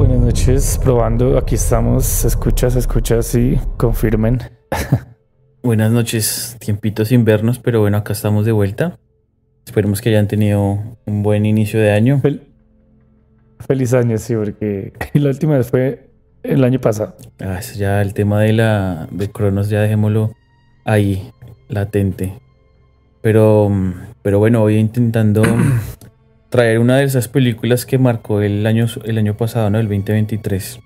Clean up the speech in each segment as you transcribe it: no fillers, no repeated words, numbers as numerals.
buenas noches. Probando, aquí estamos. Se escucha, sí, confirmen. Buenas noches, tiempito sin vernos, pero bueno, acá estamos de vuelta. Esperemos que hayan tenido un buen inicio de año. Feliz año, sí, porque la última vez fue el año pasado. Eso ya el tema de Cronos, ya dejémoslo ahí, latente. Pero bueno, voy intentando traer una de esas películas que marcó el año pasado, ¿no? El 2023.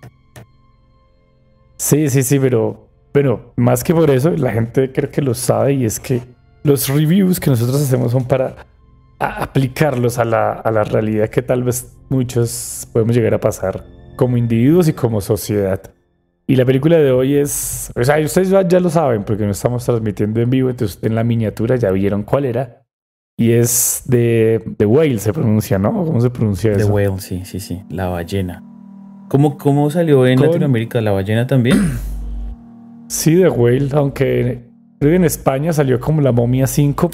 Sí, pero más que por eso, la gente creo que lo sabe y es que los reviews que nosotros hacemos son para aplicarlos a la realidad que tal vez muchos podemos llegar a pasar como individuos y como sociedad. Y la película de hoy es, o sea, ustedes ya lo saben porque no estamos transmitiendo en vivo, entonces en la miniatura ya vieron cuál era. Y es de Whale, se pronuncia, ¿no? ¿Cómo se pronuncia The eso? Whale, sí, la ballena. ¿Cómo salió en Con... Latinoamérica la ballena también? Sí, The Whale, aunque creo que en España salió como La Momia 5.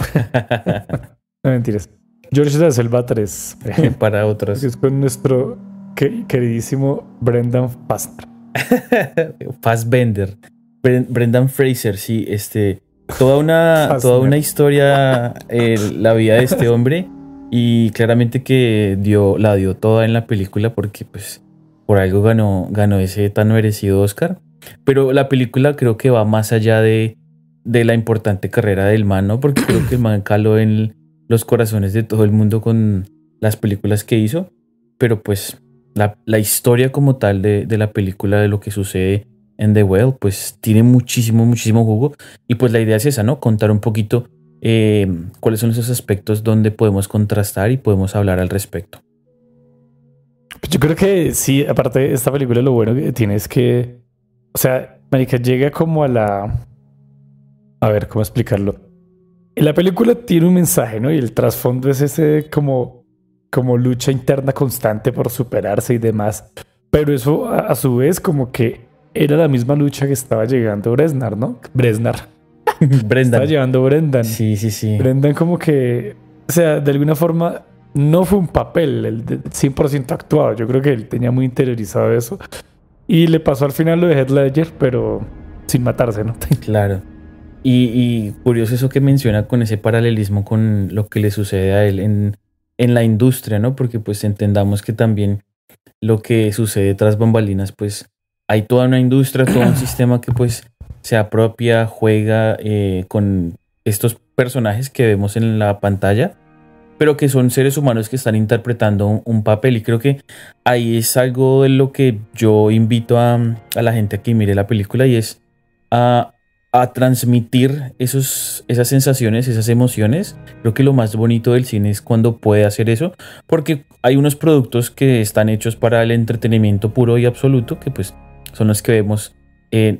No, mentiras. George de la Selva 3. Para otros. Es con nuestro queridísimo Brendan Fraser. Fassbender. Brendan Fraser, sí, toda una historia, la vida de este hombre, y claramente que la dio toda en la película porque pues por algo ganó ese tan merecido Oscar. Pero la película creo que va más allá de la importante carrera del man, ¿no? Porque creo que el man caló en los corazones de todo el mundo con las películas que hizo, pero pues la historia como tal de la película, de lo que sucede en The Well, pues tiene muchísimo jugo. Y pues la idea es esa, ¿no? Contar un poquito cuáles son esos aspectos donde podemos contrastar y podemos hablar al respecto. Pues yo creo que sí, aparte de esta película, lo bueno que tiene es que, o sea, marica, llega como a ver, ¿cómo explicarlo? La película tiene un mensaje, ¿no? Y el trasfondo es ese como lucha interna constante por superarse y demás. Pero eso a su vez como que era la misma lucha que estaba llegando Bresnar, ¿no? Brendan. Estaba llevando Brendan. Sí. Brendan como que, o sea, de alguna forma no fue un papel el 100% actuado. Yo creo que él tenía muy interiorizado eso. Y le pasó al final lo de Heath Ledger, pero sin matarse, ¿no? Claro. Y curioso eso que menciona con ese paralelismo con lo que le sucede a él en la industria, ¿no? Porque pues entendamos que también lo que sucede tras bambalinas, pues hay toda una industria, todo un sistema que pues se apropia, juega con estos personajes que vemos en la pantalla, pero que son seres humanos que están interpretando un papel. Y creo que ahí es algo de lo que yo invito a la gente a que mire la película, y es a transmitir esas sensaciones, esas emociones. Creo que lo más bonito del cine es cuando puede hacer eso, porque hay unos productos que están hechos para el entretenimiento puro y absoluto, que pues son los que vemos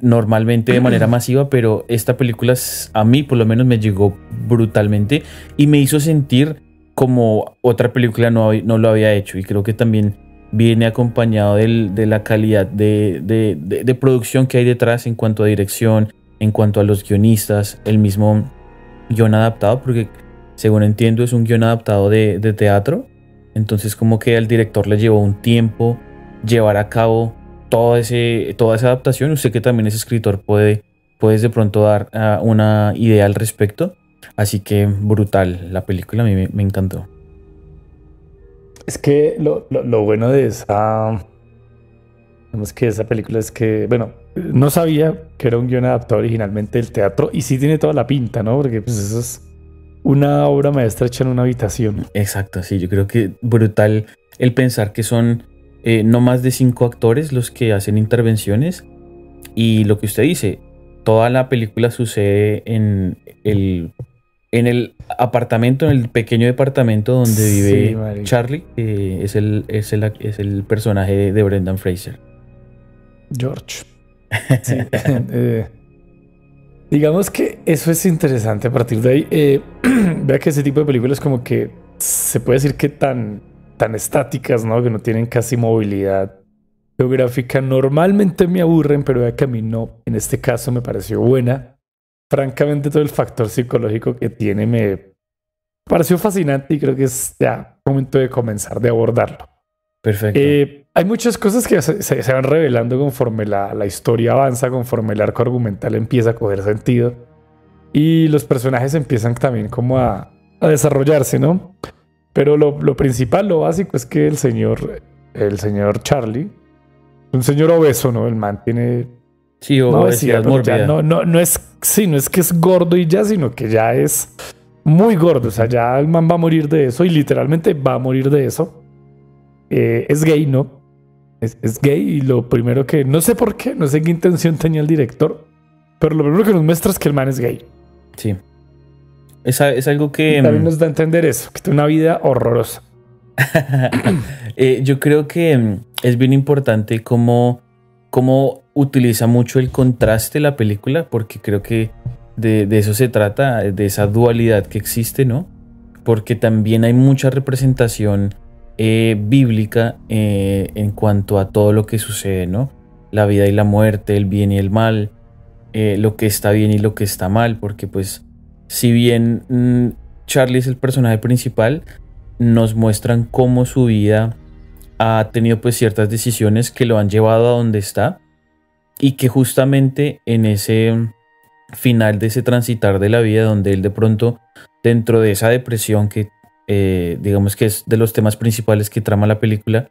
normalmente de manera masiva, pero esta película a mí por lo menos me llegó brutalmente y me hizo sentir como otra película no lo había hecho. Y creo que también viene acompañado de la calidad de producción que hay detrás en cuanto a dirección, en cuanto a los guionistas, el mismo guión adaptado, porque según entiendo es un guión adaptado de teatro. Entonces como que al director le llevó un tiempo llevar a cabo toda esa adaptación. Usted que también es escritor puedes de pronto dar una idea al respecto. Así que brutal, la película a mí me encantó. Es que lo bueno de esa película es que, bueno, no sabía que era un guión adaptado originalmente del teatro y sí tiene toda la pinta, ¿no? Porque pues eso es una obra maestra hecha en una habitación. Exacto, sí, yo creo que brutal el pensar que son no más de 5 actores los que hacen intervenciones, y lo que usted dice, toda la película sucede en el apartamento, en el pequeño departamento donde vive marica. Charlie, que es el personaje de Brendan Fraser. George. Sí. Digamos que eso es interesante a partir de ahí. Vea que ese tipo de películas como que se puede decir que tan estáticas, ¿no? Que no tienen casi movilidad geográfica. Normalmente me aburren, pero vea que a mí no. En este caso me pareció buena. Francamente, todo el factor psicológico que tiene me pareció fascinante y creo que es ya momento de comenzar de abordarlo. Perfecto. hay muchas cosas que se van revelando conforme la historia avanza, conforme el arco argumental empieza a coger sentido y los personajes empiezan también como a desarrollarse, ¿no? Pero lo principal, lo básico es que el señor Charlie, un señor obeso, ¿no? El man tiene... Sí, obesidad mórbida. No es, sí, no es que es gordo y ya, sino que ya es muy gordo. O sea, ya el man va a morir de eso y literalmente va a morir de eso. Es gay, ¿no? Es gay y lo primero que... No sé por qué, no sé qué intención tenía el director, pero lo primero que nos muestra es que el man es gay. Sí. Es algo que... Y también nos da a entender eso, que tiene una vida horrorosa. Yo creo que es bien importante cómo utiliza mucho el contraste la película, porque creo que de eso se trata, de esa dualidad que existe, ¿no? Porque también hay mucha representación bíblica en cuanto a todo lo que sucede, ¿no? La vida y la muerte, el bien y el mal, lo que está bien y lo que está mal, porque pues si bien Charlie es el personaje principal, nos muestran cómo su vida ha tenido pues ciertas decisiones que lo han llevado a donde está y que justamente en ese final de ese transitar de la vida donde él de pronto dentro de esa depresión que digamos que es de los temas principales que trama la película,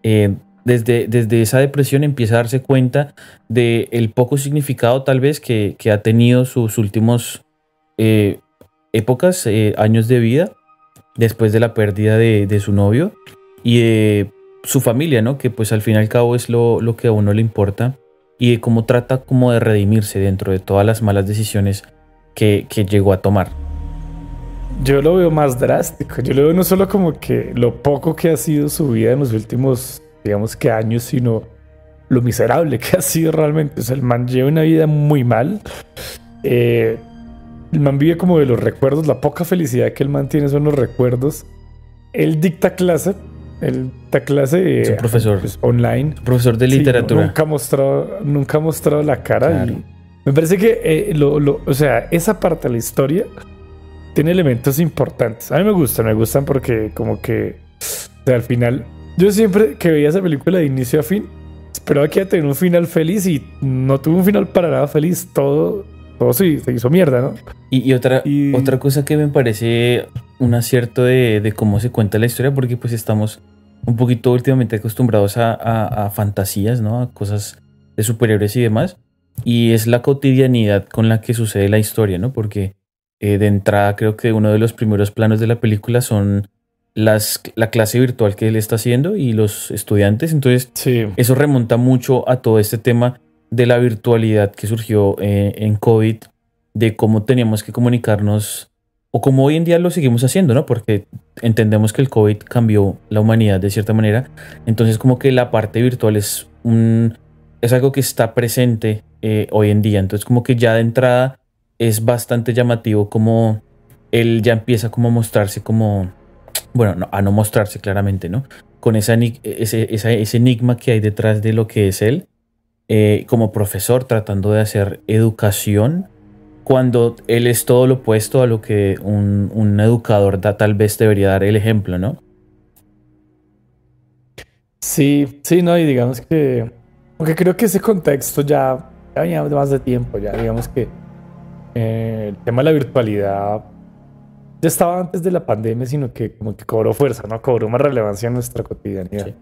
desde esa depresión empieza a darse cuenta de el poco significado tal vez que ha tenido sus últimos épocas, años de vida después de la pérdida de su novio y de su familia, ¿no? Que pues al fin y al cabo es lo que a uno le importa, y de cómo trata como de redimirse dentro de todas las malas decisiones que llegó a tomar. Yo lo veo más drástico. Yo lo veo no solo como que lo poco que ha sido su vida en los últimos, digamos que años, sino lo miserable que ha sido realmente. O sea, el man lleva una vida muy mal. El man vive como de los recuerdos. La poca felicidad que el man tiene son los recuerdos. Él dicta clase. Es un profesor, pues, online. Profesor de literatura. Sí, nunca ha mostrado la cara. Claro. Y me parece que o sea, esa parte de la historia tiene elementos importantes. A mí me gustan porque como que, o sea, al final, yo siempre que veía esa película de inicio a fin, esperaba que iba a tener un final feliz y no tuvo un final para nada feliz. Todo se hizo mierda, ¿no? Y otra cosa que me parece un acierto de cómo se cuenta la historia, porque pues estamos un poquito últimamente acostumbrados a fantasías, ¿no? A cosas de superhéroes y demás. Y es la cotidianidad con la que sucede la historia, ¿no? Porque de entrada creo que uno de los primeros planos de la película son la clase virtual que él está haciendo y los estudiantes. Entonces sí, eso remonta mucho a todo este tema de la virtualidad que surgió en COVID, de cómo teníamos que comunicarnos o como hoy en día lo seguimos haciendo, ¿no? Porque entendemos que el COVID cambió la humanidad de cierta manera. Entonces como que la parte virtual es algo que está presente hoy en día. Entonces como que ya de entrada es bastante llamativo como él ya empieza como a mostrarse como, bueno, no, a no mostrarse claramente, ¿no? Con ese enigma que hay detrás de lo que es él, como profesor tratando de hacer educación, cuando él es todo lo opuesto a lo que un educador tal vez debería dar el ejemplo, ¿no? sí, no, y digamos que, aunque creo que ese contexto ya venía de más de tiempo, ya digamos que el tema de la virtualidad ya estaba antes de la pandemia, sino que como que cobró fuerza, ¿no? Cobró más relevancia en nuestra cotidianidad. Sí.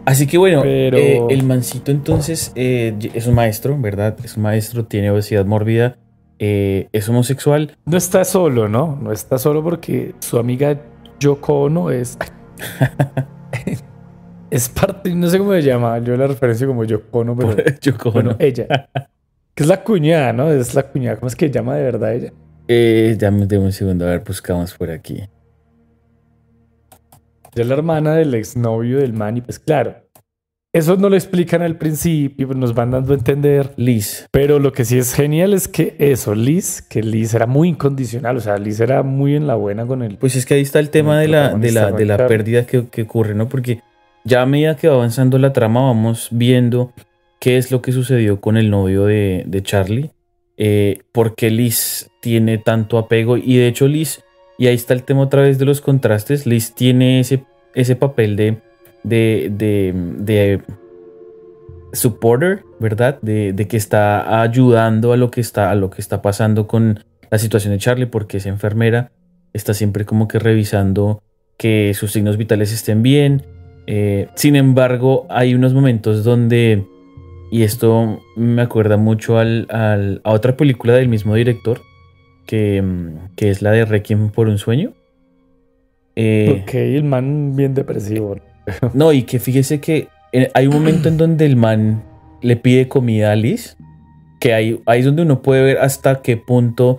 Así que bueno, pero el mancito entonces es un maestro, ¿verdad? Es un maestro, tiene obesidad mórbida, es homosexual. no está solo, ¿no? No está solo porque su amiga Yoko Ono es parte, no sé cómo se llama, yo la referencio como Yoko Ono, pero Yoko Ono. Bueno, ella, que es la cuñada, ¿no? Es la cuñada, ¿cómo es que se llama de verdad ella? Dame un segundo, a ver, buscamos por aquí. Ella es la hermana del exnovio del man y pues claro, eso no lo explican al principio, pues nos van dando a entender. Liz. Pero lo que sí es genial es que Liz era muy incondicional, o sea, Liz era muy en la buena con él. Pues es que ahí está el tema de la pérdida que ocurre, ¿no? Porque ya a medida que va avanzando la trama vamos viendo qué es lo que sucedió con el novio de Charlie, por qué Liz tiene tanto apego, y de hecho Liz, y ahí está el tema otra vez de los contrastes, Liz tiene ese papel de supporter, ¿verdad? De que está ayudando a lo que está pasando con la situación de Charlie, porque es enfermera, está siempre como que revisando que sus signos vitales estén bien. Sin embargo, hay unos momentos donde, y esto me acuerda mucho a otra película del mismo director, que es la de Requiem por un sueño. Ok, el man bien depresivo. No, y que fíjese que hay un momento en donde el man le pide comida a Liz, que ahí es donde uno puede ver hasta qué punto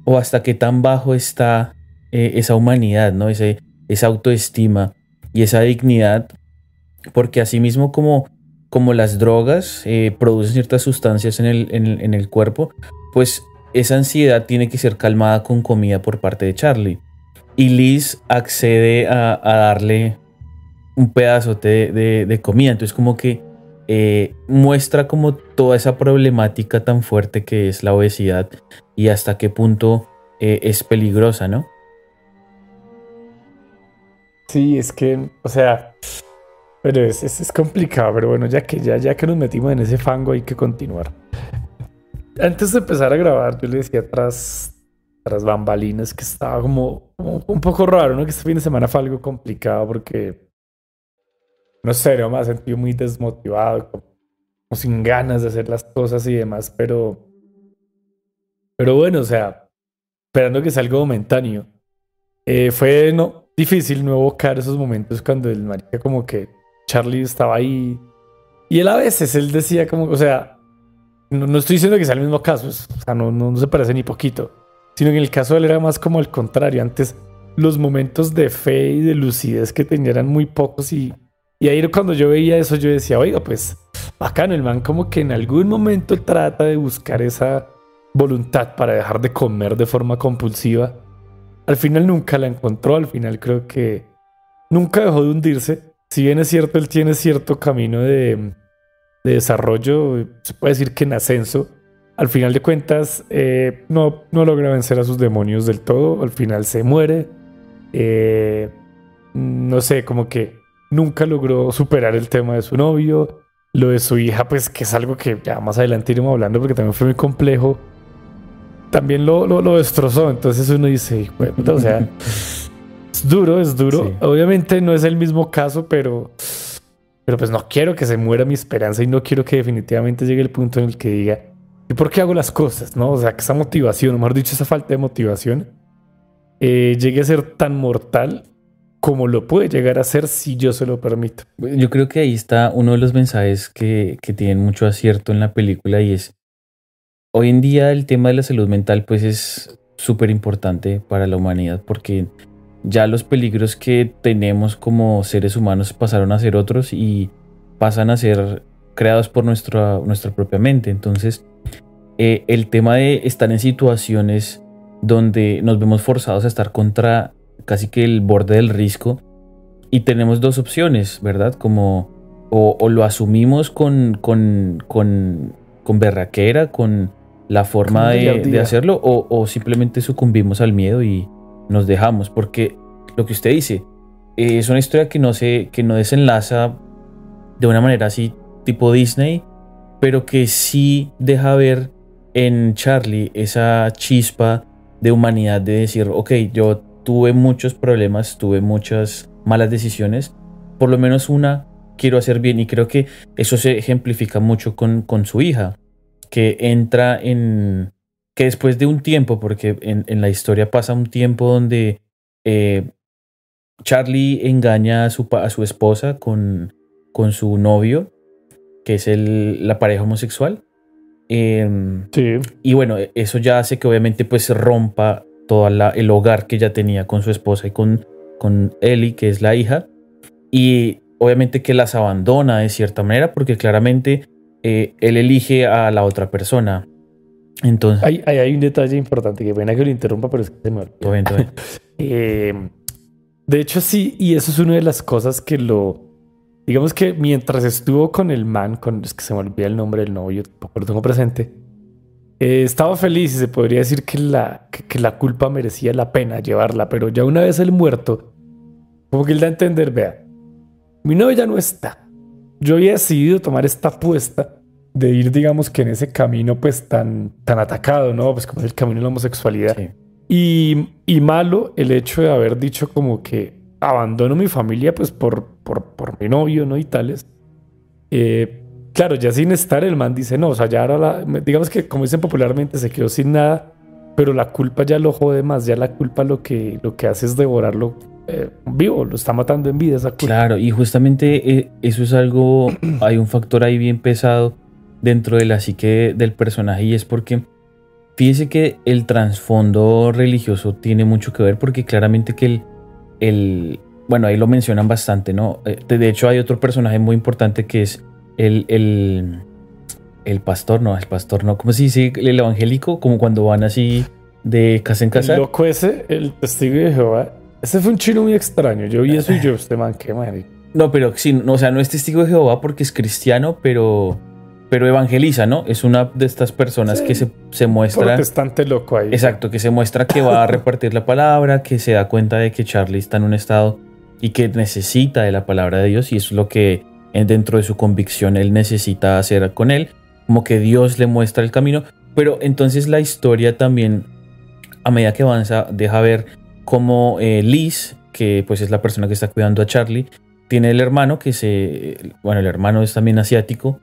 o hasta qué tan bajo está esa humanidad, ¿no? Esa autoestima y esa dignidad, porque asimismo como las drogas producen ciertas sustancias en el cuerpo, pues esa ansiedad tiene que ser calmada con comida por parte de Charlie. Y Liz accede a darle un pedazo de comida. Entonces como que muestra como toda esa problemática tan fuerte que es la obesidad y hasta qué punto es peligrosa, ¿no? Sí, es que, o sea, pero es complicado, pero bueno, ya que nos metimos en ese fango hay que continuar. Antes de empezar a grabar, yo le decía tras bambalinas que estaba como un poco raro, ¿no? Que este fin de semana fue algo complicado porque, no sé, yo me he sentido muy desmotivado, como sin ganas de hacer las cosas y demás, pero bueno, o sea, esperando que sea algo momentáneo. Fue no, difícil no evocar esos momentos cuando el marica como que Charlie estaba ahí y él a veces, él decía como, o sea, no estoy diciendo que sea el mismo caso, o sea, no se parece ni poquito, sino que en el caso de él era más como el contrario. Antes los momentos de fe y de lucidez que tenía eran muy pocos y ahí cuando yo veía eso yo decía, oiga, pues bacano, el man como que en algún momento trata de buscar esa voluntad para dejar de comer de forma compulsiva. Al final nunca la encontró, al final creo que nunca dejó de hundirse. Si bien es cierto, él tiene cierto camino de desarrollo, se puede decir que en ascenso. Al final de cuentas, no logra vencer a sus demonios del todo. Al final se muere. No sé, como que nunca logró superar el tema de su novio. Lo de su hija, pues que es algo que ya más adelante iremos hablando porque también fue muy complejo. También lo destrozó. Entonces uno dice, bueno, o sea, es duro, es duro. Sí. Obviamente no es el mismo caso, pero pues no quiero que se muera mi esperanza y no quiero que definitivamente llegue el punto en el que diga, ¿y por qué hago las cosas? ¿No? O sea, que esa motivación, o mejor dicho, esa falta de motivación, llegue a ser tan mortal como lo puede llegar a ser si yo se lo permito. Yo creo que ahí está uno de los mensajes que tienen mucho acierto en la película, y es, hoy en día el tema de la salud mental pues es súper importante para la humanidad, porque ya los peligros que tenemos como seres humanos pasaron a ser otros y pasan a ser creados por nuestra propia mente. Entonces, el tema de estar en situaciones donde nos vemos forzados a estar contra casi que el borde del riesgo, y tenemos dos opciones, ¿verdad? Como o lo asumimos con berraquera, con la forma de hacerlo, o simplemente sucumbimos al miedo y nos dejamos, porque lo que usted dice es una historia que no desenlaza de una manera así tipo Disney, pero que sí deja ver en Charlie esa chispa de humanidad, de decir, ok, yo tuve muchos problemas, tuve muchas malas decisiones, por lo menos una quiero hacer bien, y creo que eso se ejemplifica mucho con su hija, que entra que después de un tiempo, porque en la historia pasa un tiempo donde Charlie engaña a su esposa con su novio, que es la pareja homosexual. Sí. Y bueno, eso ya hace que obviamente pues se rompa todo el hogar que ya tenía con su esposa y con Ellie, que es la hija. Y obviamente que las abandona de cierta manera, porque claramente él elige a la otra persona. Entonces, Hay un detalle importante, que pena que lo interrumpa, pero es que se me olvidó. todo bien, todo bien. De hecho, sí, y eso es una de las cosas que digamos que mientras estuvo con el man, es que se me olvida el nombre del novio, tampoco lo tengo presente, estaba feliz y se podría decir que la culpa merecía la pena llevarla, pero ya una vez él muerto, Como que él da a entender, vea, mi novia ya no está. Yo había decidido tomar esta apuesta de ir, digamos que en ese camino pues tan atacado, ¿no? Pues como es el camino de la homosexualidad. Sí. Y malo el hecho de haber dicho como que abandono mi familia pues por mi novio, ¿no? Y tales. Claro, ya sin estar el man dice, no, o sea, ya ahora digamos que como dicen popularmente se quedó sin nada, pero la culpa ya lo jode más, ya la culpa lo que hace es devorarlo vivo, lo está matando en vida esa culpa. Claro, y justamente eso es algo, hay un factor ahí bien pesado dentro de la psique del personaje y es porque fíjese que el trasfondo religioso tiene mucho que ver porque claramente que bueno, ahí lo mencionan bastante, ¿no? De hecho hay otro personaje muy importante que es el pastor, no, ¿cómo se dice? El evangélico, como cuando van así de casa en casa. El loco ese, el testigo de Jehová, ese fue un chino muy extraño. Yo vi eso y yo, este man, qué madre. No, pero sí, no, o sea, no es testigo de Jehová porque es cristiano, pero evangeliza, ¿no? Es una de estas personas que se muestra... Protestante loco ahí. Exacto, que se muestra que va a repartir la palabra, que se da cuenta de que Charlie está en un estado y que necesita de la palabra de Dios y eso es lo que dentro de su convicción él necesita hacer con él, como que Dios le muestra el camino, pero entonces la historia también, a medida que avanza, deja ver cómo Liz, que pues es la persona que está cuidando a Charlie, tiene el hermano el hermano es también asiático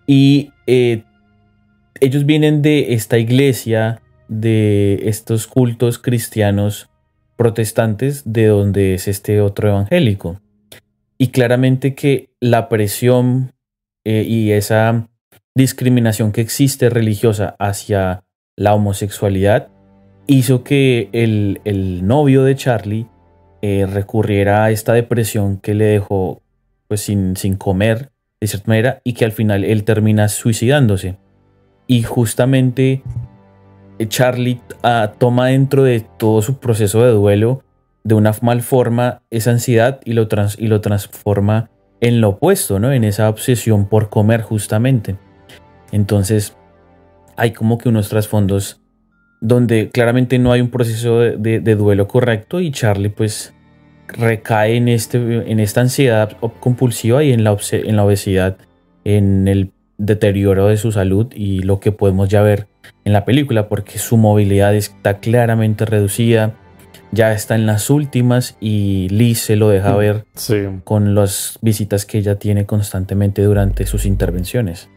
y ellos vienen de esta iglesia, de estos cultos cristianos protestantes, de donde es este otro evangélico. Y claramente que la presión y esa discriminación que existe religiosa hacia la homosexualidad hizo que el novio de Charlie recurriera a esta depresión que le dejó pues sin comer de cierta manera y que al final él termina suicidándose. Y justamente Charlie toma dentro de todo su proceso de duelo de una mal forma esa ansiedad y lo transforma en lo opuesto, ¿no? En esa obsesión por comer justamente. Entonces hay como que unos trasfondos donde claramente no hay un proceso de duelo correcto y Charlie pues recae en esta ansiedad compulsiva y en la obesidad, en el deterioro de su salud y lo que podemos ya ver en la película porque su movilidad está claramente reducida, ya está en las últimas y Liz se lo deja ver con las visitas que ella tiene constantemente durante sus intervenciones.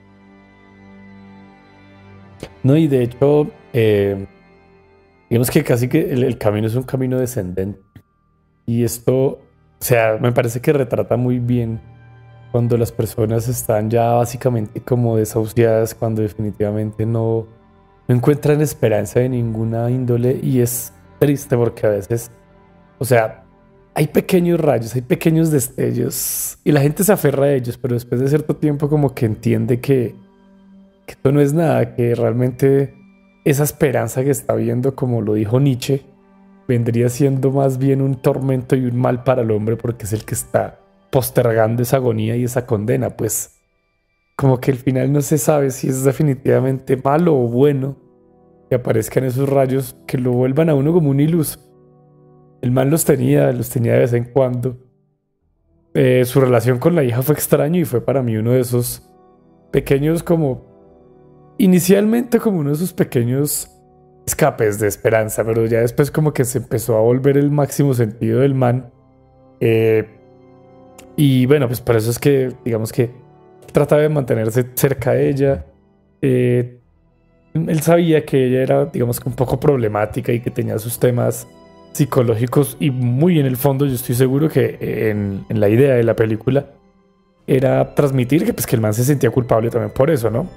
No, y de hecho, digamos que casi que el camino es un camino descendente. Y esto, o sea, me parece que retrata muy bien cuando las personas están ya básicamente como desahuciadas, cuando definitivamente no encuentran esperanza de ninguna índole y es triste porque a veces, o sea, hay pequeños rayos, hay pequeños destellos y la gente se aferra a ellos, pero después de cierto tiempo como que entiende que esto no es nada, que realmente esa esperanza que está viendo, como lo dijo Nietzsche, vendría siendo más bien un tormento y un mal para el hombre porque es el que está postergando esa agonía y esa condena, pues como que al final no se sabe si es definitivamente malo o bueno que aparezcan esos rayos que lo vuelvan a uno como un iluso. El man los tenía de vez en cuando. Su relación con la hija fue extraño y fue para mí uno de esos pequeños inicialmente como uno de esos pequeños escapes de esperanza, pero ya después como que se empezó a volver el máximo sentido del man. Y bueno, pues por eso es que digamos que trataba de mantenerse cerca de ella. Él sabía que ella era, digamos, que un poco problemática y que tenía sus temas psicológicos y muy en el fondo yo estoy seguro que en la idea de la película era transmitir que, pues, que el man se sentía culpable también por eso, ¿no?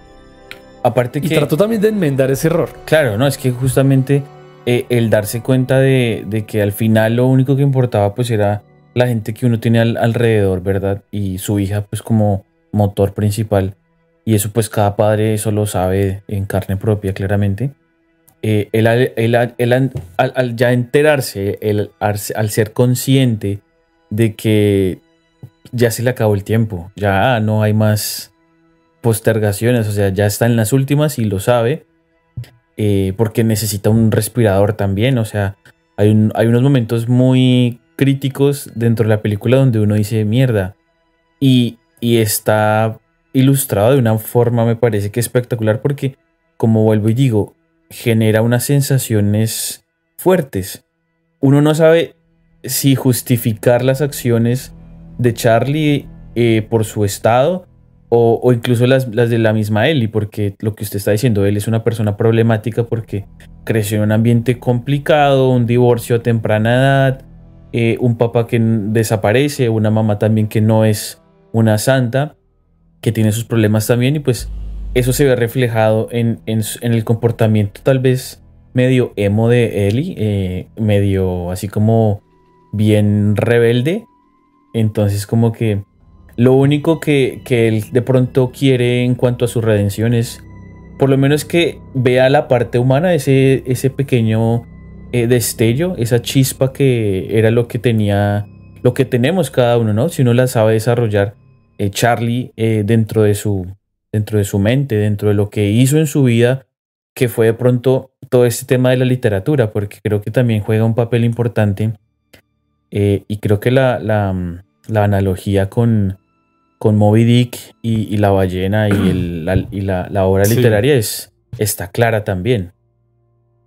Aparte que... Y trató también de enmendar ese error. Claro, no, es que justamente el darse cuenta de que al final lo único que importaba pues era la gente que uno tiene alrededor, ¿verdad? Y su hija pues como motor principal. Y eso pues cada padre eso lo sabe en carne propia claramente. Él al ya enterarse, al ser consciente de que ya se le acabó el tiempo, ya no hay más postergaciones, o sea, ya está en las últimas y lo sabe, porque necesita un respirador también, o sea, hay unos momentos muy críticos dentro de la película donde uno dice mierda. Y está ilustrado de una forma, me parece que espectacular, porque, como vuelvo y digo, genera unas sensaciones fuertes. Uno no sabe si justificar las acciones de Charlie por su estado o incluso las de la misma Ellie, porque lo que usted está diciendo, él es una persona problemática porque creció en un ambiente complicado, un divorcio a temprana edad, un papá que desaparece, una mamá también que no es una santa, que tiene sus problemas también, y pues eso se ve reflejado en el comportamiento tal vez medio emo de Ellie, medio así como bien rebelde. Entonces como que lo único que él de pronto quiere en cuanto a su redención es por lo menos que vea la parte humana, ese pequeño destello, esa chispa que era lo que tenía, lo que tenemos cada uno, ¿no? Si uno la sabe desarrollar, Charlie dentro de su mente, dentro de lo que hizo en su vida, que fue de pronto todo este tema de la literatura, porque creo que también juega un papel importante. Y creo que la analogía con Moby Dick y la ballena la obra Sí. literaria está clara también.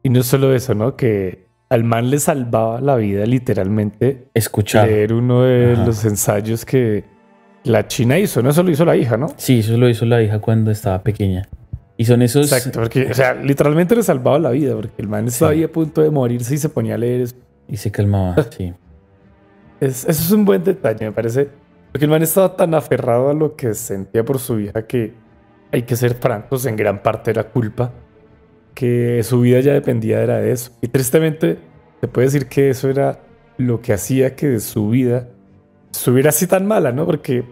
Y no solo eso, ¿no? Que al man le salvaba la vida literalmente Escuchar. leer uno de Ajá. los ensayos que la China hizo. No, eso lo hizo la hija, ¿no? Sí, eso lo hizo la hija cuando estaba pequeña. Y son esos... Exacto, porque, o sea, literalmente le salvaba la vida, porque el man estaba Sí, ahí a punto de morirse y se ponía a leer eso. y se calmaba, sí. Eso es un buen detalle, me parece. Porque el man estaba tan aferrado a lo que sentía por su hija que, hay que ser francos, en gran parte era culpa, que su vida ya dependía era de eso. Y tristemente, se puede decir que eso era lo que hacía que su vida estuviera así tan mala, ¿no? Porque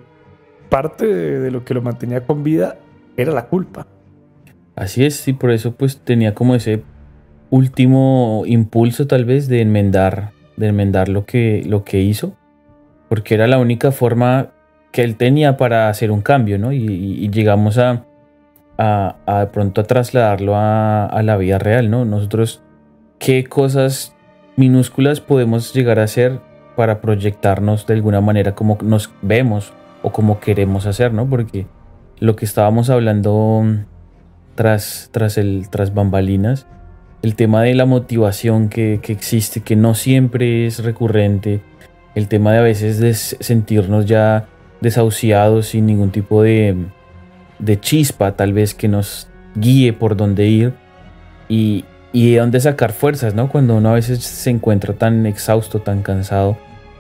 parte de lo que lo mantenía con vida era la culpa. Así es, y por eso pues tenía como ese último impulso tal vez de enmendar lo que hizo, porque era la única forma que él tenía para hacer un cambio, ¿no? Y llegamos a de pronto a trasladarlo a la vida real, ¿no? Nosotros, ¿qué cosas minúsculas podemos llegar a hacer para proyectarnos de alguna manera como nos vemos o como queremos hacer, ¿no? Porque lo que estábamos hablando tras bambalinas, el tema de la motivación que existe, que no siempre es recurrente, el tema de a veces de sentirnos ya desahuciados sin ningún tipo de chispa tal vez que nos guíe por dónde ir y de dónde sacar fuerzas, ¿no? Cuando uno a veces se encuentra tan exhausto, tan cansado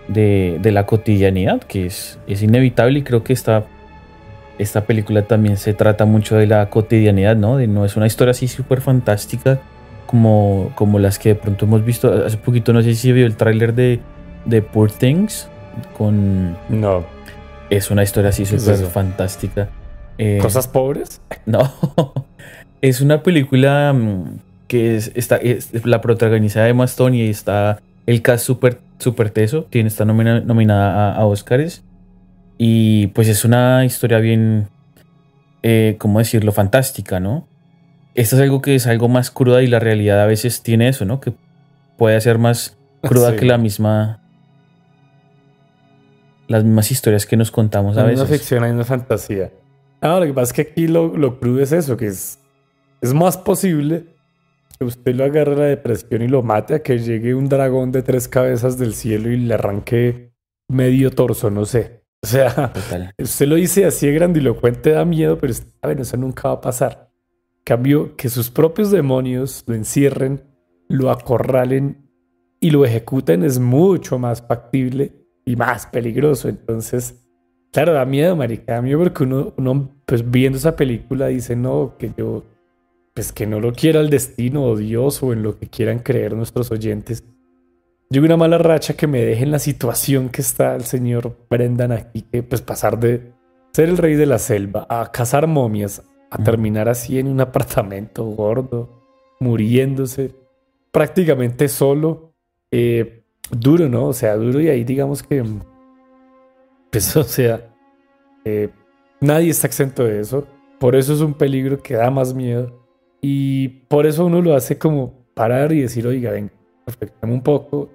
de la cotidianidad, que es inevitable, y creo que esta película también se trata mucho de la cotidianidad, ¿no? No es una historia así súper fantástica como las que de pronto hemos visto. Hace poquito, no sé si vio el tráiler de Poor Things. No. Es una historia así ¿Qué es súper eso? fantástica. ¿Cosas pobres? No, es una película que es la protagonista de Emma Stone y está el cast súper teso. Está nominada a Oscars. Y pues es una historia bien, ¿cómo decirlo? Fantástica, ¿no? Esto es algo que es algo más cruda y la realidad a veces tiene eso, ¿no? Que puede ser más cruda Sí. que las mismas historias que nos contamos a Hay una veces. ficción, hay una fantasía. Ah, lo que pasa es que aquí lo crudo es eso, que es más posible que usted lo agarre a la depresión y lo mate a que llegue un dragón de 3 cabezas del cielo y le arranque medio torso, no sé. O sea, Total. usted lo dice así de grandilocuente, da miedo, pero bueno, eso nunca va a pasar. Cambio, que sus propios demonios lo encierren, lo acorralen y lo ejecuten es mucho más factible y más peligroso. Entonces, claro, da miedo, marica, da miedo porque uno pues viendo esa película dice, no, que yo, pues que no lo quiera el destino o Dios o en lo que quieran creer nuestros oyentes. Yo vi una mala racha que me deje en la situación que está el señor Brendan aquí, que pues pasar de ser el rey de la selva a cazar momias, a terminar así en un apartamento gordo, muriéndose, prácticamente solo, duro, ¿no? O sea, duro y ahí digamos que, pues, o sea, eh, nadie está exento de eso. Por eso es un peligro que da más miedo. Y por eso uno lo hace como parar y decir, oiga, venga, reflectemos un poco,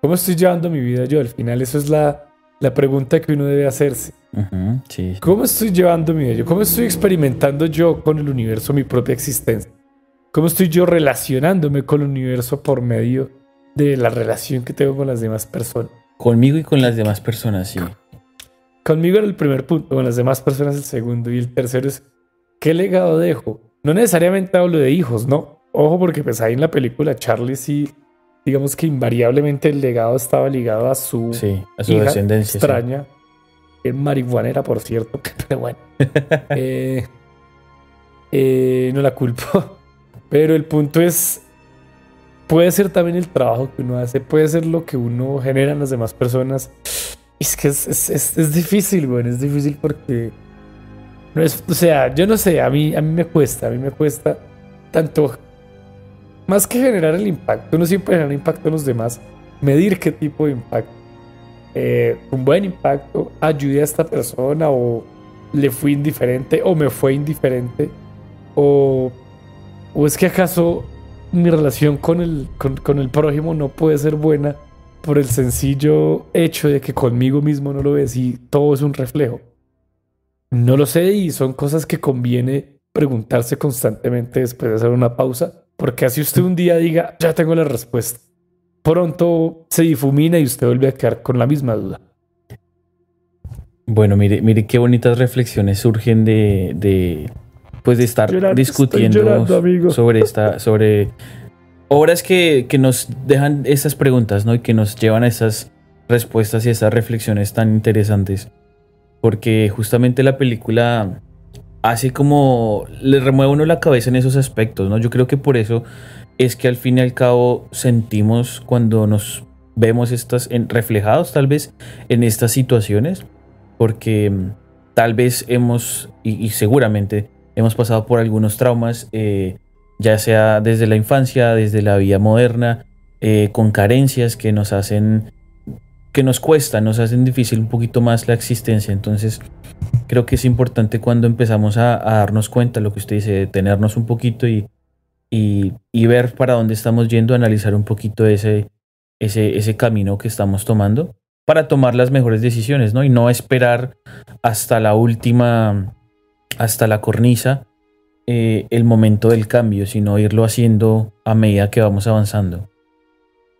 ¿Cómo estoy llevando mi vida yo? Al final eso es la pregunta que uno debe hacerse. Sí. ¿Cómo estoy llevando mi vida yo? ¿Cómo estoy experimentando yo con el universo mi propia existencia? ¿Cómo estoy yo relacionándome con el universo por medio de la relación que tengo con las demás personas? Conmigo y con las demás personas, sí. Conmigo era el primer punto, con las demás personas el segundo, y el tercero es ¿qué legado dejo? No necesariamente hablo de hijos, ¿no? Ojo, porque pues ahí en la película Charlie sí, digamos que invariablemente el legado estaba ligado a su, a su hija descendencia extraña, que es marihuanera, por cierto, pero bueno, no la culpo. Pero el punto es, puede ser también el trabajo que uno hace, puede ser lo que uno genera en las demás personas. Es que es difícil, güey, es difícil porque no es, o sea, yo no sé, a mí me cuesta tanto, más que generar el impacto, uno siempre genera impacto en los demás, medir qué tipo de impacto. Un buen impacto, ayudé a esta persona o le fui indiferente o me fue indiferente o es que acaso mi relación con el prójimo no puede ser buena por el sencillo hecho de que conmigo mismo no lo ves y todo es un reflejo. No lo sé y son cosas que conviene preguntarse constantemente después de hacer una pausa, porque así usted un día diga, ya tengo la respuesta, pronto se difumina y usted vuelve a quedar con la misma duda. Bueno, mire qué bonitas reflexiones surgen de estar discutiendo sobre obras que nos dejan esas preguntas, ¿no? Y que nos llevan a esas respuestas y esas reflexiones tan interesantes. Porque justamente la película hace como le remueve a uno la cabeza en esos aspectos, ¿no? Yo creo que por eso es que al fin y al cabo sentimos cuando nos vemos reflejados tal vez en estas situaciones, porque tal vez hemos y seguramente hemos pasado por algunos traumas, ya sea desde la infancia, desde la vida moderna, con carencias que nos hacen nos hacen difícil un poquito más la existencia. Entonces creo que es importante cuando empezamos a darnos cuenta, lo que usted dice, detenernos un poquito y ver para dónde estamos yendo, analizar un poquito ese camino que estamos tomando para tomar las mejores decisiones, ¿no? Y no esperar hasta la última, hasta la cornisa, el momento del cambio, sino irlo haciendo a medida que vamos avanzando.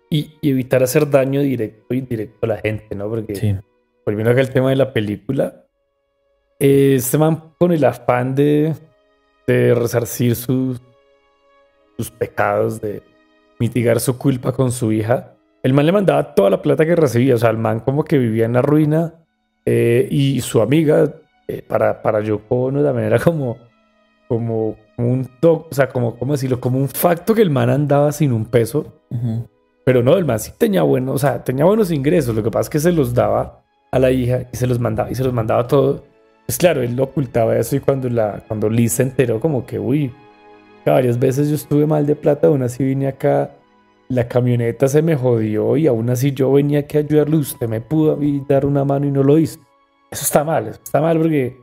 Y evitar hacer daño directo e indirecto a la gente, ¿no? Porque volviendo acá al tema de la película, este man con el afán de resarcir sus pecados, de mitigar su culpa con su hija, el man le mandaba toda la plata que recibía. O sea, el man como que vivía en la ruina, y su amiga, para Yoko Ono también era como un toque, o sea, como decirlo, como un facto que el man andaba sin un peso. Uh-huh. Pero no, el man sí tenía tenía buenos ingresos. Lo que pasa es que se los daba a la hija y se los mandaba todo. Pues claro, él lo ocultaba eso, y cuando Liz se enteró, como que, uy, varias veces yo estuve mal de plata, aún así vine acá, la camioneta se me jodió y aún así yo venía aquí a ayudarle, usted me pudo dar una mano y no lo hizo. Eso está mal porque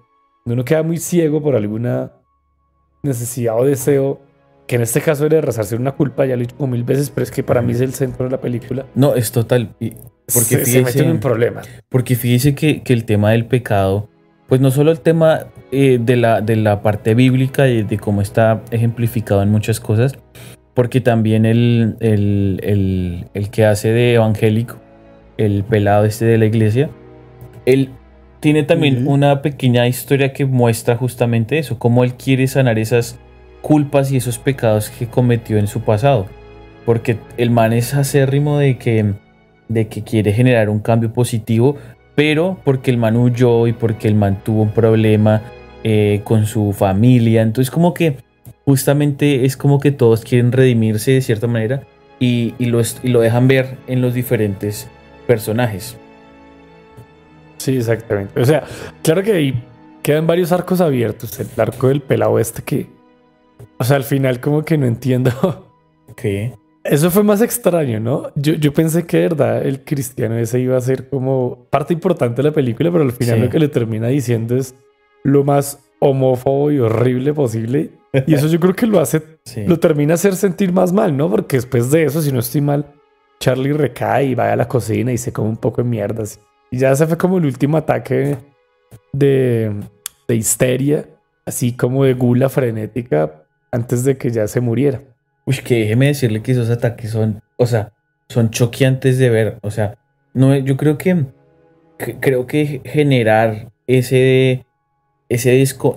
uno queda muy ciego por alguna necesidad o deseo, que en este caso era de resarcir una culpa, ya lo he dicho como 1000 veces, pero es que para mí es el centro de la película. No, es total. Porque se meten en problemas. Porque fíjese que el tema del pecado, pues no solo el tema de la parte bíblica, de cómo está ejemplificado en muchas cosas, porque también el que hace de evangélico, el pelado de la iglesia, él tiene también una pequeña historia que muestra justamente eso, cómo él quiere sanar esas culpas y esos pecados que cometió en su pasado, porque el man es acérrimo de que quiere generar un cambio positivo, pero porque el man huyó y porque el man tuvo un problema con su familia. Entonces como que justamente es como que todos quieren redimirse de cierta manera y lo dejan ver en los diferentes personajes. Sí, exactamente. O sea, claro que ahí quedan varios arcos abiertos. El arco del pelado que, o sea, al final como que no entiendo. ¿Qué? Eso fue más extraño, ¿no? Yo pensé que de verdad el cristiano ese iba a ser como parte importante de la película, pero al final lo que le termina diciendo es lo más homófobo y horrible posible. Y eso yo creo que lo termina a hacer sentir más mal, ¿no? Porque después de eso, si no estoy mal, Charlie recae y va a la cocina y se come un poco de mierdas. Y ya ese fue como el último ataque de, de histeria, así como de gula frenética antes de que ya se muriera. Uy, que déjeme decirle que esos ataques son, o sea, son choqueantes de ver. O sea, no, yo creo que generar ese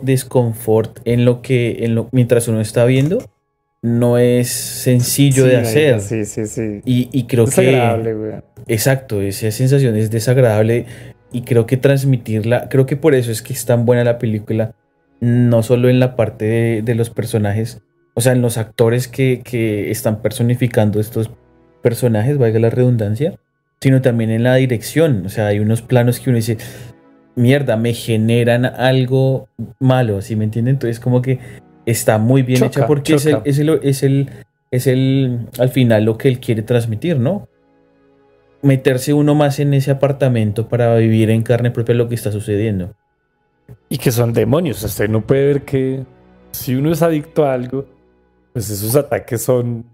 desconfort mientras uno está viendo, no es sencillo Sí, de marica, hacer. sí. Y creo Es que, agradable, güey. exacto, esa sensación es desagradable y creo que transmitirla, creo que por eso es que es tan buena la película, no solo en la parte de los personajes, o sea, en los actores que están personificando estos personajes, valga la redundancia, sino también en la dirección. O sea, hay unos planos que uno dice, mierda, me generan algo malo, ¿sí me entienden? Entonces como que está muy bien hecha porque Choca. al final lo que él quiere transmitir, ¿no? Meterse uno más en ese apartamento para vivir en carne propia lo que está sucediendo. Y que son demonios. Usted no puede ver que si uno es adicto a algo, pues esos ataques son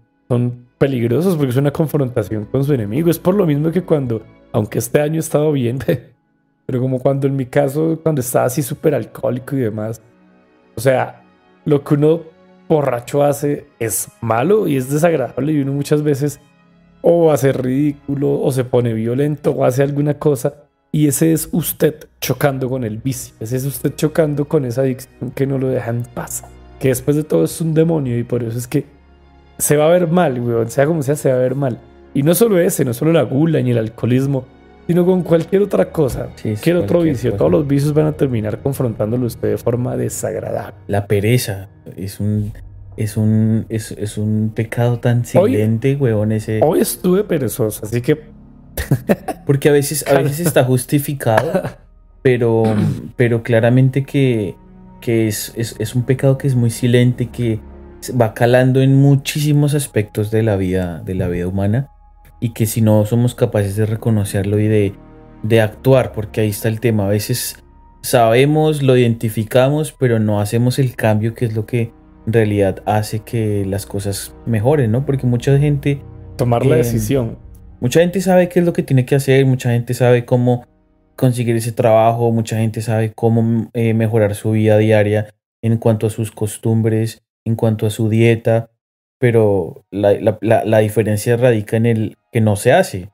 peligrosos porque es una confrontación con su enemigo. Es por lo mismo que cuando, aunque este año he estado bien, pero como cuando en mi caso, cuando estaba así súper alcohólico y demás, o sea, lo que uno borracho hace es malo y es desagradable y uno muchas veces o hace ridículo o se pone violento o hace alguna cosa y ese es usted chocando con el vicio, ese es usted chocando con esa adicción que no lo deja en paz, que después de todo es un demonio y por eso es que se va a ver mal, weón, sea como sea, se va a ver mal. Y no solo ese, no solo la gula ni el alcoholismo, sino con cualquier otra cosa, Sí, cualquier otro cualquier vicio. cosa. Todos los vicios van a terminar confrontándolo a usted de forma desagradable. La pereza es un pecado tan silente, huevón, ese. Hoy estuve perezoso, así que Porque a veces está justificado, pero claramente que es un pecado que es muy silente, que va calando en muchísimos aspectos de la vida humana, y que si no somos capaces de reconocerlo y de actuar, porque ahí está el tema, a veces sabemos, lo identificamos, pero no hacemos el cambio que es lo que en realidad hace que las cosas mejoren, ¿no? Porque mucha gente tomar la decisión. Mucha gente sabe qué es lo que tiene que hacer, mucha gente sabe cómo conseguir ese trabajo, mucha gente sabe cómo mejorar su vida diaria en cuanto a sus costumbres, en cuanto a su dieta, pero la diferencia radica en el que no se hace.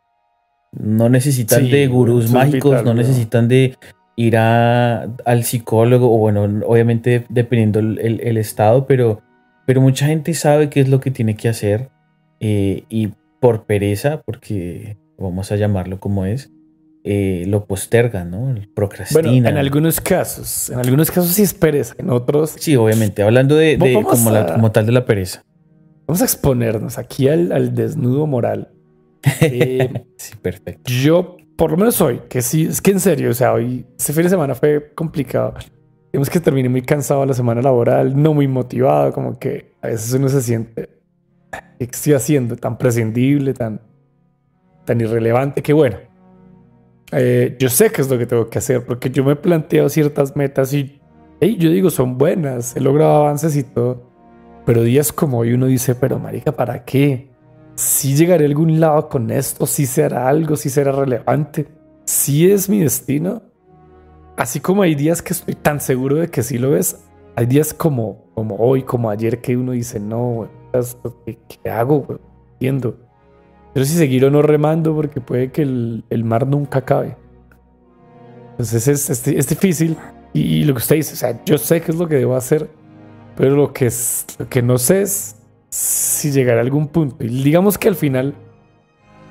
No necesitan Sí, de gurús eso es mágicos, vital, no weón. necesitan de ir al psicólogo, o bueno, obviamente dependiendo el estado, pero mucha gente sabe qué es lo que tiene que hacer, y por pereza, porque vamos a llamarlo como es, lo postergan, ¿no? Bueno, Procrastinan. en algunos casos sí es pereza, en otros Sí, obviamente, hablando Vamos a- como tal de la pereza. vamos a exponernos aquí al desnudo moral. Sí, perfecto. Yo, por lo menos hoy, que sí, es que en serio, o sea, hoy, este fin de semana fue complicado. Digamos que terminé muy cansado la semana laboral, no muy motivado, como que a veces uno se siente, ¿qué estoy haciendo? Tan prescindible, tan irrelevante, que bueno, yo sé qué es lo que tengo que hacer, porque yo me he planteado ciertas metas y hey, yo digo, son buenas, he logrado avances y todo, pero días como hoy uno dice, pero marica, ¿para qué? Si llegaré a algún lado con esto, si será algo, si será relevante, si es mi destino. Así como hay días que estoy tan seguro de que sí lo es, hay días como hoy, como ayer, que uno dice, no, güey, ¿qué hago, güey? No entiendo. Pero si seguir o no remando, porque puede que el mar nunca acabe. Entonces es difícil. Y lo que usted dice, o sea, yo sé qué es lo que debo hacer, pero lo que no sé es si llegará a algún punto. Y digamos que al final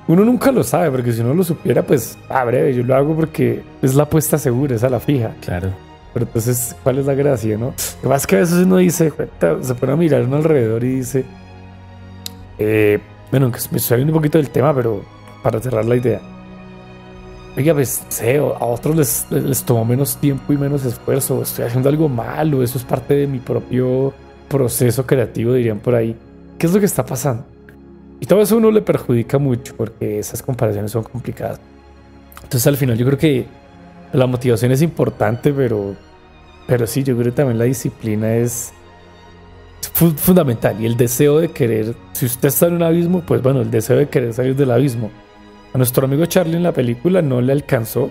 uno nunca lo sabe, porque si uno lo supiera, pues, breve, yo lo hago porque es la apuesta segura, es a la fija. Claro. Pero entonces, ¿cuál es la gracia, no? Lo que pasa es que a veces uno dice, se pone a mirar uno alrededor y dice, bueno, aunque me estoy saliendo un poquito del tema, pero para cerrar la idea. Oiga, pues, sé, a otros les tomó menos tiempo y menos esfuerzo, estoy haciendo algo malo, eso es parte de mi propio proceso creativo, dirían por ahí. ¿Qué es lo que está pasando? Y todo eso a uno le perjudica mucho porque esas comparaciones son complicadas. Entonces al final yo creo que la motivación es importante, pero sí, yo creo que también la disciplina es fundamental. Y el deseo de querer, si usted está en un abismo, pues bueno, el deseo de querer salir del abismo. A nuestro amigo Charlie en la película no le alcanzó,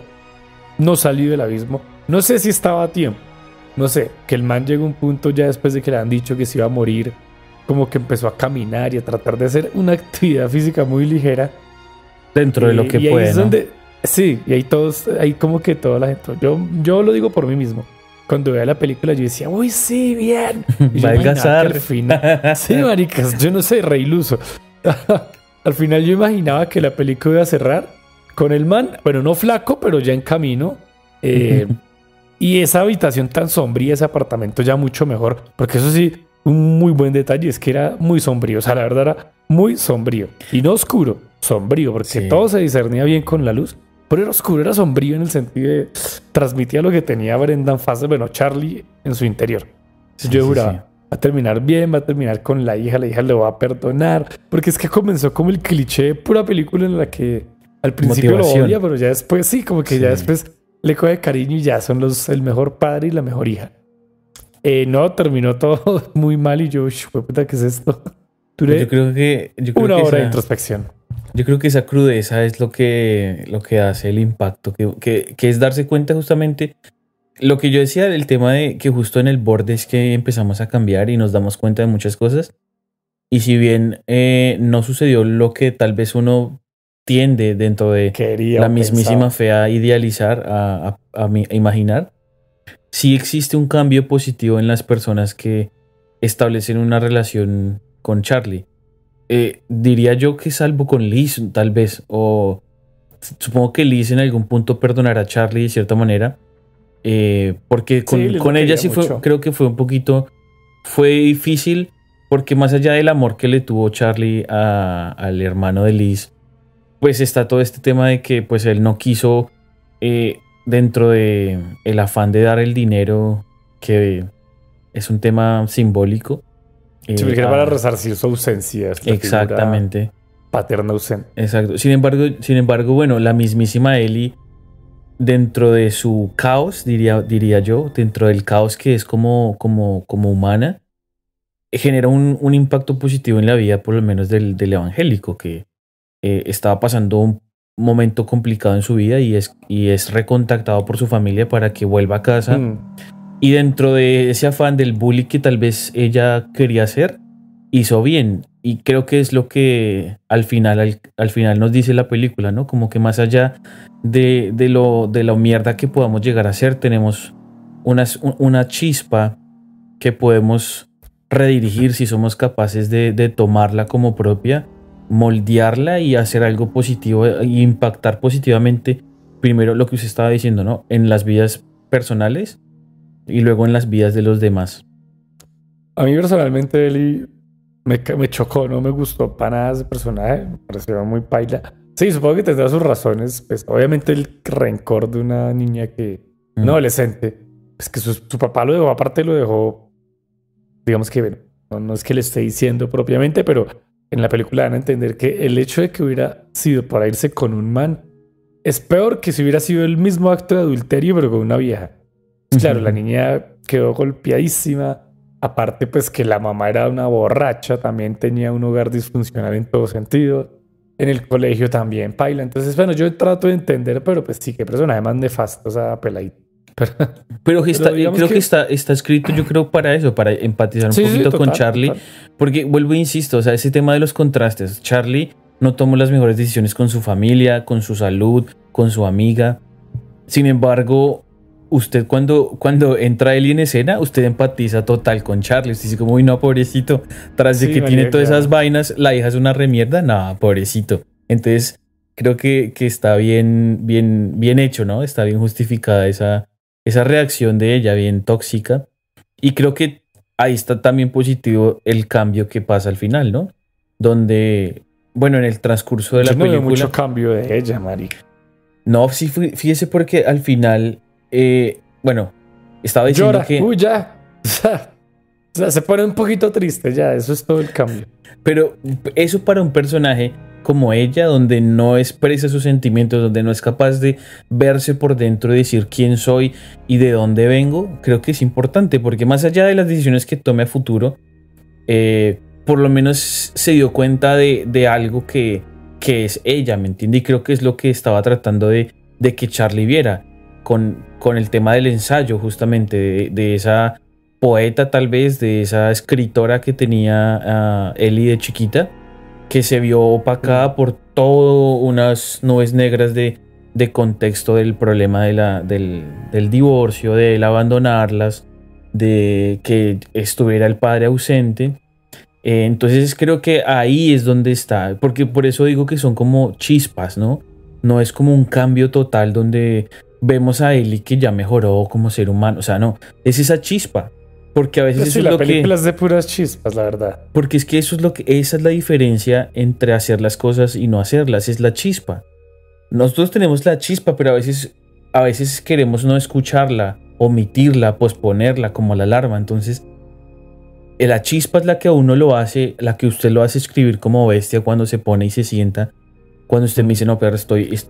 no salió del abismo. No sé si estaba a tiempo, no sé, que el man llegó a un punto ya después de que le han dicho que se iba a morir, como que empezó a caminar y a tratar de hacer una actividad física muy ligera. Dentro de lo que y ahí puede, es ¿no? donde, sí, y ahí todos, ahí como que toda la gente, yo lo digo por mí mismo. Cuando veía la película yo decía, uy, sí, bien. Y Va yo a imaginaba que adelgazar. al final, sí, maricas, yo no sé, re iluso. Al final yo imaginaba que la película iba a cerrar con el man, bueno, no flaco, pero ya en camino. Y esa habitación tan sombría, ese apartamento ya mucho mejor, porque eso sí, un muy buen detalle es que era muy sombrío, o sea, la verdad era muy sombrío y no oscuro, sombrío, porque Sí. todo se discernía bien con la luz, pero era oscuro, era sombrío en el sentido de transmitía lo que tenía Brendan Fraser, bueno, Charlie en su interior. Sí, Yo sí, juraba, sí. va a terminar bien, va a terminar con la hija le va a perdonar, porque es que comenzó como el cliché de pura película en la que al principio Motivación. lo odia, pero ya después sí, como que Sí. ya después le coge cariño y ya son el mejor padre y la mejor hija. No, terminó todo muy mal y yo, puta, ¿qué es esto? Duré Yo creo que una hora de esa, introspección. yo creo que esa crudeza es lo que hace el impacto, que es darse cuenta justamente lo que yo decía del tema de que justo en el borde es que empezamos a cambiar y nos damos cuenta de muchas cosas. Y si bien no sucedió lo que tal vez uno tiende dentro de Quería la o mismísima pensaba. fe a idealizar, a imaginar, sí existe un cambio positivo en las personas que establecen una relación con Charlie. Diría yo que salvo con Liz, tal vez, o supongo que Liz en algún punto perdonará a Charlie de cierta manera, porque Sí, Liz con lo ella quería sí fue, mucho. creo que fue un poquito, fue difícil, porque más allá del amor que le tuvo Charlie al hermano de Liz, pues está todo este tema de que pues él no quiso, dentro de el afán de dar el dinero, que es un tema simbólico. Si me dijera para A- resarcir su ausencia, esta figura exactamente. paterna ausente. Exacto. Sin embargo, bueno, la mismísima Ellie, dentro de su caos, diría yo, dentro del caos que es como humana, genera un impacto positivo en la vida, por lo menos del evangélico, que estaba pasando un momento complicado en su vida y es recontactado por su familia para que vuelva a casa. Y dentro de ese afán del bully que tal vez ella quería hacer, hizo bien. Y creo que es lo que al final nos dice la película, ¿no? Como que más allá de la mierda que podamos llegar a ser, tenemos una chispa que podemos redirigir si somos capaces de tomarla como propia, moldearla y hacer algo positivo e impactar positivamente, primero lo que usted estaba diciendo, ¿no? En las vidas personales y luego en las vidas de los demás. A mí personalmente Ellie me chocó, no me gustó para nada ese personaje, me pareció muy paila. Sí, supongo que tendrá sus razones, pues obviamente el rencor de una niña una adolescente, pues que su papá lo dejó, aparte lo dejó, digamos que, bueno, no es que le esté diciendo propiamente, pero en la película dan a entender que el hecho de que hubiera sido para irse con un man es peor que si hubiera sido el mismo acto de adulterio, pero con una vieja. Claro, la niña quedó golpeadísima. Aparte, pues que la mamá era una borracha, también tenía un hogar disfuncional en todo sentido. En el colegio también, paila. Entonces, bueno, yo trato de entender, pero pues sí, qué personaje más nefasto, esa peladita. Pero digamos creo que está escrito, yo creo, para eso, para empatizar un Sí, poquito con total, Charlie. total. Porque vuelvo e insisto, o sea, ese tema de los contrastes. Charlie no tomó las mejores decisiones con su familia, con su salud, con su amiga. Sin embargo, usted cuando entra Ellie en escena, usted empatiza total con Charlie. Usted dice como, uy, no, pobrecito. Tras de Sí, que tiene marica, todas esas ya. vainas, la hija es una remierda. No, pobrecito. Entonces, creo que está bien hecho, ¿no? Está bien justificada esa reacción de ella, bien tóxica. Y creo que ahí está también positivo el cambio que pasa al final, ¿no? Donde, bueno, en el transcurso de Yo la no veo mucho película... cambio de ella, marica. No, sí, fíjese porque al final, bueno, estaba diciendo Llora, que, uy, ya. O sea, se pone un poquito triste, ya. Eso es todo el cambio. pero eso para un personaje como ella, donde no expresa sus sentimientos, donde no es capaz de verse por dentro y decir quién soy y de dónde vengo, creo que es importante, porque más allá de las decisiones que tome a futuro, por lo menos se dio cuenta de algo que es ella, ¿me entiende? Y creo que es lo que estaba tratando de que Charlie viera con el tema del ensayo, justamente, de esa poeta tal vez, de esa escritora que tenía Ellie de chiquita, que se vio opacada por todo unas nubes negras de contexto del problema del divorcio, de él abandonarlas, de que estuviera el padre ausente. Entonces creo que ahí es donde está, porque por eso digo que son como chispas, ¿no? No es como un cambio total donde vemos a Ellie que ya mejoró como ser humano, o sea, no, es esa chispa, porque a veces Sí, eso es la lo película que... es de puras chispas, la verdad. Porque es que eso es lo que, esa es la diferencia entre hacer las cosas y no hacerlas, es la chispa. Nosotros tenemos la chispa, pero a veces queremos no escucharla, omitirla, posponerla como la alarma. Entonces, la chispa es la que a uno lo hace, la que usted lo hace escribir como bestia cuando se pone y se sienta. Cuando usted me dice, no, pero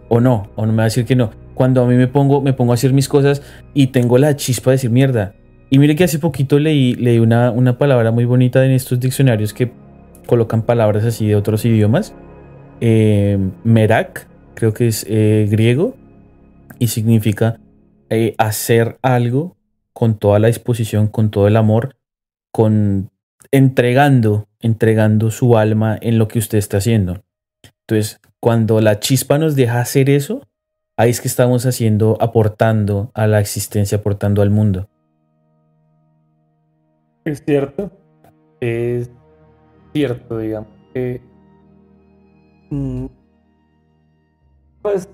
o no me va a decir que no. Cuando a mí me pongo a hacer mis cosas y tengo la chispa de decir mierda. Y mire que hace poquito leí una palabra muy bonita en estos diccionarios que colocan palabras así de otros idiomas. Merak, creo que es griego, y significa hacer algo con toda la disposición, con todo el amor, entregando su alma en lo que usted está haciendo. Entonces, cuando la chispa nos deja hacer eso, ahí es que estamos aportando a la existencia, aportando al mundo. Es cierto, digamos que pues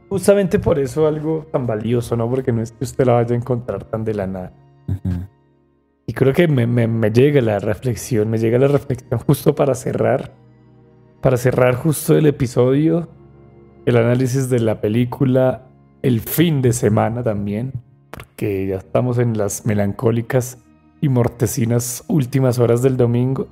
justamente por eso algo tan valioso, ¿no? Porque no es que usted la vaya a encontrar tan de la nada. Uh-huh. Y creo que me llega la reflexión justo para cerrar justo el episodio, el análisis de la película, el fin de semana también, porque ya estamos en las melancólicas y mortecinas últimas horas del domingo,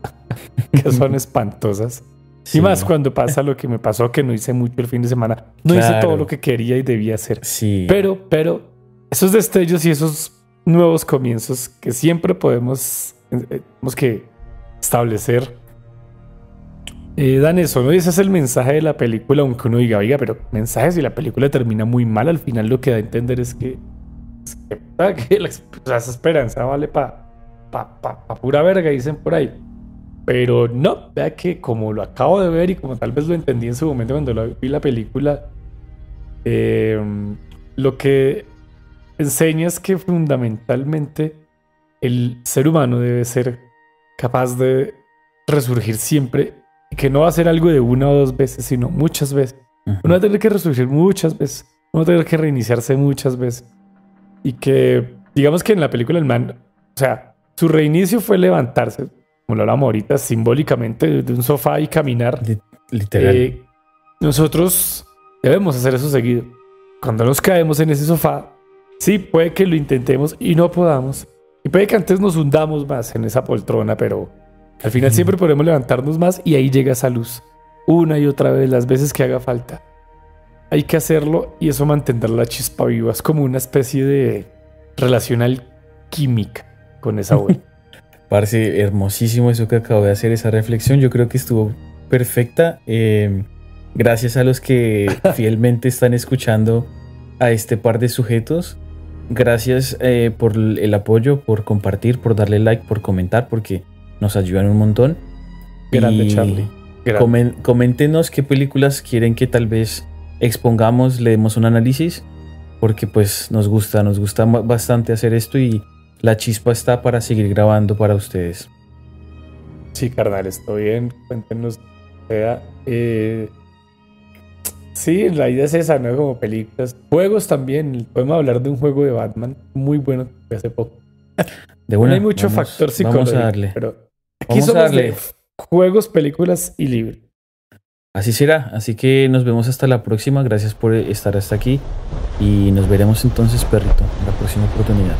que son espantosas. Sí. Y más cuando pasa lo que me pasó, que no hice mucho el fin de semana. No hice todo lo que quería y debía hacer. Sí. Pero esos destellos y esos nuevos comienzos que siempre podemos que establecer, dan eso, ¿no? Y ese es el mensaje de la película, aunque uno diga, oiga, pero mensajes y la película termina muy mal, al final lo que da a entender es que esa esperanza vale pa pura verga, dicen por ahí. Pero no, vea que como lo acabo de ver y como tal vez lo entendí en su momento cuando vi la película, lo que enseña es que fundamentalmente el ser humano debe ser capaz de resurgir siempre, y que no va a ser algo de una o dos veces, sino muchas veces. Uh-huh. Uno va a tener que resurgir muchas veces, uno va a tener que reiniciarse muchas veces. Y que, digamos que en la película el man, o sea, su reinicio fue levantarse, como lo hablamos ahorita, simbólicamente de un sofá y caminar. Literal. Nosotros debemos hacer eso seguido. Cuando nos caemos en ese sofá, sí, puede que lo intentemos y no podamos. Y puede que antes nos hundamos más en esa poltrona, pero al final siempre podemos levantarnos más y ahí llega esa luz. Una y otra vez, las veces que haga falta. Hay que hacerlo y eso mantendrá la chispa viva. Es como una especie de relación alquímica con esa obra. Parece hermosísimo eso que acabo de hacer, esa reflexión. Yo creo que estuvo perfecta. Gracias a los que fielmente están escuchando a este par de sujetos. Gracias por el apoyo, por compartir, por darle like, por comentar, porque nos ayudan un montón. Grande, Charlie. Coméntenos qué películas quieren que tal vez expongamos, le demos un análisis, porque pues nos gusta bastante hacer esto y la chispa está para seguir grabando para ustedes. Sí, carnal, estoy bien. Cuéntenos. Sí, la idea es esa, ¿no? Como películas. Juegos también. Podemos hablar de un juego de Batman muy bueno que hace poco. De una, no hay mucho factor psicológico. Vamos a darle. Pero aquí somos de juegos, películas y libros. Así será. Así que nos vemos hasta la próxima. Gracias por estar hasta aquí. Y nos veremos entonces, perrito, en la próxima oportunidad.